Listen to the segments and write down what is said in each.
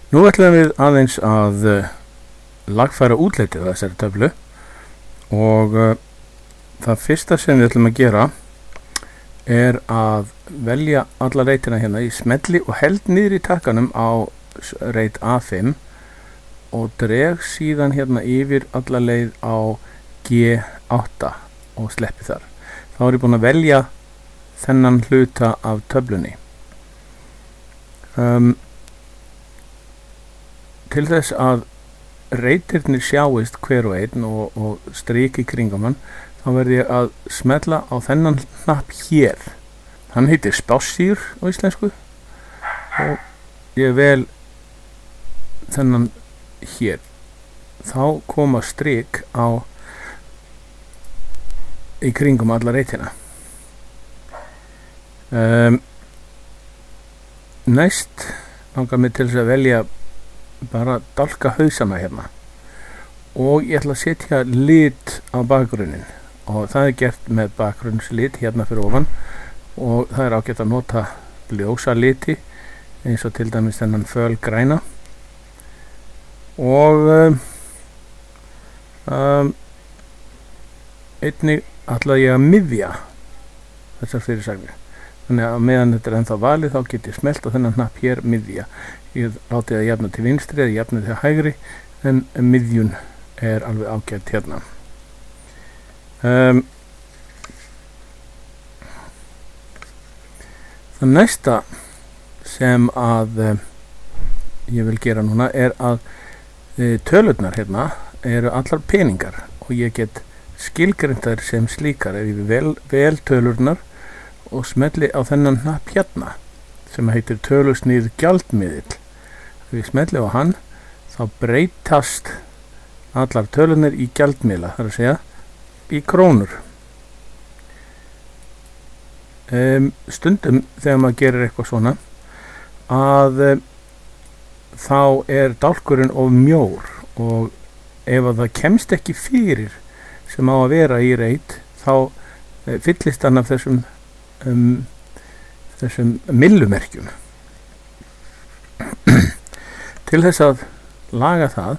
Nú ætlum við aðeins að lagfæra útlitið af þessari töflu og það fyrsta sem við ætlum að gera er að velja alla reitina hérna í smelli og held niður í takkanum á reit A5 og dreg síðan hérna yfir alla leið á G8 og sleppi þar. Þá er ég búinn að velja þennan hluta af töflunni. Til þess að reitirnir sjáist hver og einn og strik í kringum hann, þá verð ég að smella á þennan hnapp hér. Hann heitir spássír á íslensku og ég vel þennan hér. Þá koma strik í kringum alla reitina. Næst langar mig til þess að velja bara dálka hausana hérna og ég ætla að setja lit á bakgrunnin og það er gert með bakgrunnslit hérna fyrir ofan og það er ágætt að nota ljósa liti eins og til dæmis þennan fölgræna og einnig ætla ég að miðja þessar fyrirsagnir. Þannig að meðan þetta er ennþá valið þá get ég smelt á þennan hnapp hér miðja. Ég láti það jafna til vinstri eða jafna til hægri en miðjun er alveg ágætt hérna. Það næsta sem að ég vil gera núna er að tölurnar hérna eru allar peningar og ég get skilgreint þær sem slíkar. Ef ég vel tölurnar og smelli á þennan hnapp hérna sem heitir tölusnið gjaldmiðill. Ef ég smelli á hann þá breytast allar tölurnar í gjaldmiðla, það er að segja í krónur. Stundum þegar maður gerir eitthvað svona að þá er dálkurinn of mjór og ef að það kemst ekki fyrir sem á að vera í reit þá fyllist hann af þessum millumerkjum. Til þess að laga það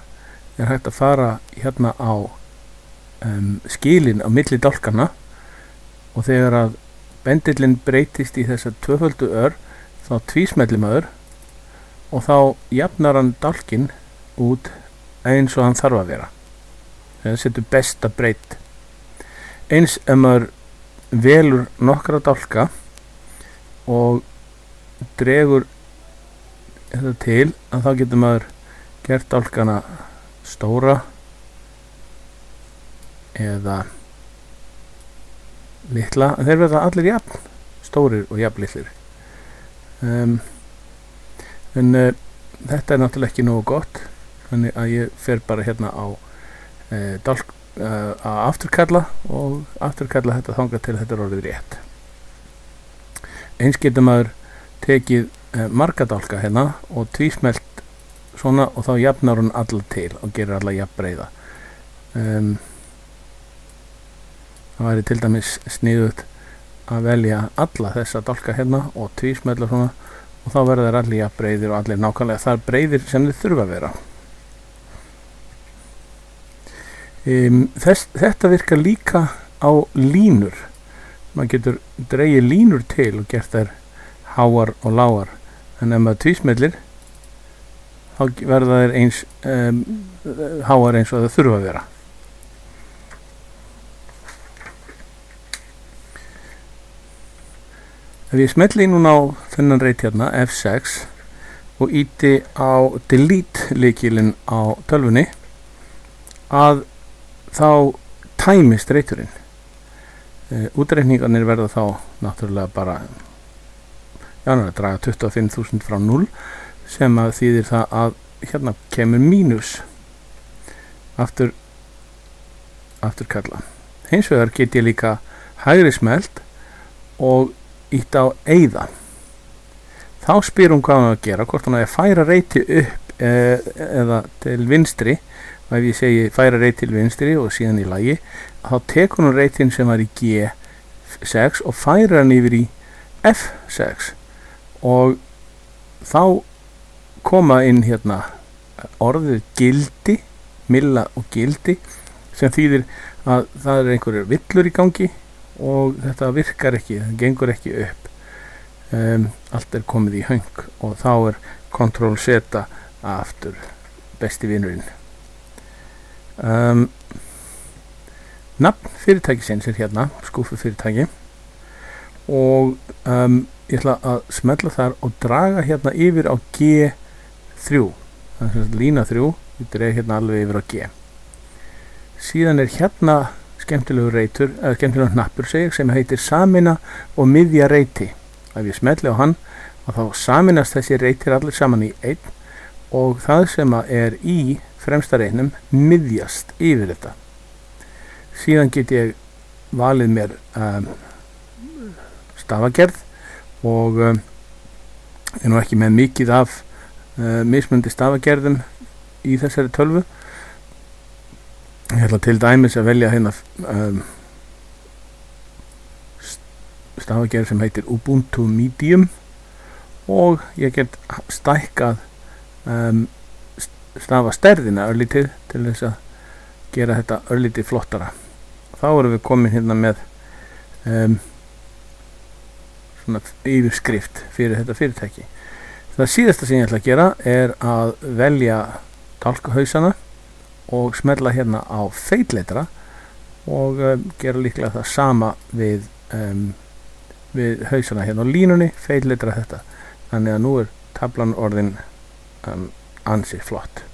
er hægt að fara hérna á skilin á milli dálkana og þegar að bendillinn breytist í þessa tvöföldu ör þá tvísmellir maður og þá jafnar hann dálkinn út eins og hann þarf að vera. Það setur besta breytt. Eins ef maður velur nokkra dálka og dregur þetta til að þá getur maður gert dálkana stóra eða litla, en þeir verða allir jafn stórir og jafn litlir. Þetta er náttúrulega ekki nógu gott, þannig að ég fer bara hérna á að afturkalla og afturkalla þetta þangað til þetta er orðið rétt. Eins getur maður tekið marga dálka hérna og tvísmelt svona og þá jafnar hún alla til og gerir alla jafn breiða. Það væri til dæmis sniðugt að velja alla þessa dálka hérna og tvísmella svona og þá verða þeir allir jafn breiðir og allir nákvæmlega þar breiðir sem þeir þurfa að vera. Þetta virkar líka á línur. Maður getur dregið línur til og gert þær háar og lágar, en ef maður tvísmellir þá verða þeir eins háar eins og það þurfa að vera. Ef ég smelli núna á þennan reit hérna F6 og íti á delete lykilinn á tölvunni að þá tæmist reiturinn. Útreikningarnir verða þá náttúrulega bara að draga 25.000 frá 0 sem að þýðir það að hérna kemur mínus afturkalla. Hins vegar get ég líka hægri smelt og ítt á eyða. Þá spyr hún hvað hún að gera, hvort hún að færa reiti upp eða til vinstri. Og ef ég segi færa reit til vinstri og síðan í lagi, þá tekur hún reitin sem var í G6 og færa hann yfir í F6 og þá koma inn hérna orðið gildi, milla og gildi, sem þýðir að það er einhverjir villur í gangi og þetta virkar ekki, það gengur ekki upp. Allt er komið í höng og þá er Ctrl-Z aftur besti vinurinn. Nafn fyrirtækisins er hérna, skúffufyrirtæki, og ég ætla að smella þar og draga hérna yfir á G3, það er lína 3, ég dreg hérna alveg yfir á G. Síðan er hérna skemmtilegur reitur, eða skemmtilegur hnappur sem heitir sameina og miðja reiti. Ef ég smelli á hann, þá sameinast þessi reitir allir saman í einn og það sem er í fremsta reitnum miðjast yfir þetta. Síðan get ég valið mér stafagerð og ég er nú ekki með mikið af mismunandi stafagerðum í þessari tölvu. Ég ætla til dæmis að velja hérna stafagerð sem heitir Ubuntu Medium og ég get stækkað stafastærðina örlítið til þess að gera þetta örlítið flottara. Þá erum við komin hérna með svona yfirskrift fyrir þetta fyrirtæki. Það síðasta sem ég ætla að gera er að velja dálkahausana og smella hérna á feitletra og gera líklega það sama við hausana hérna á línunni, feitletra þetta. Þannig að nú er taflan orðin ansi flott.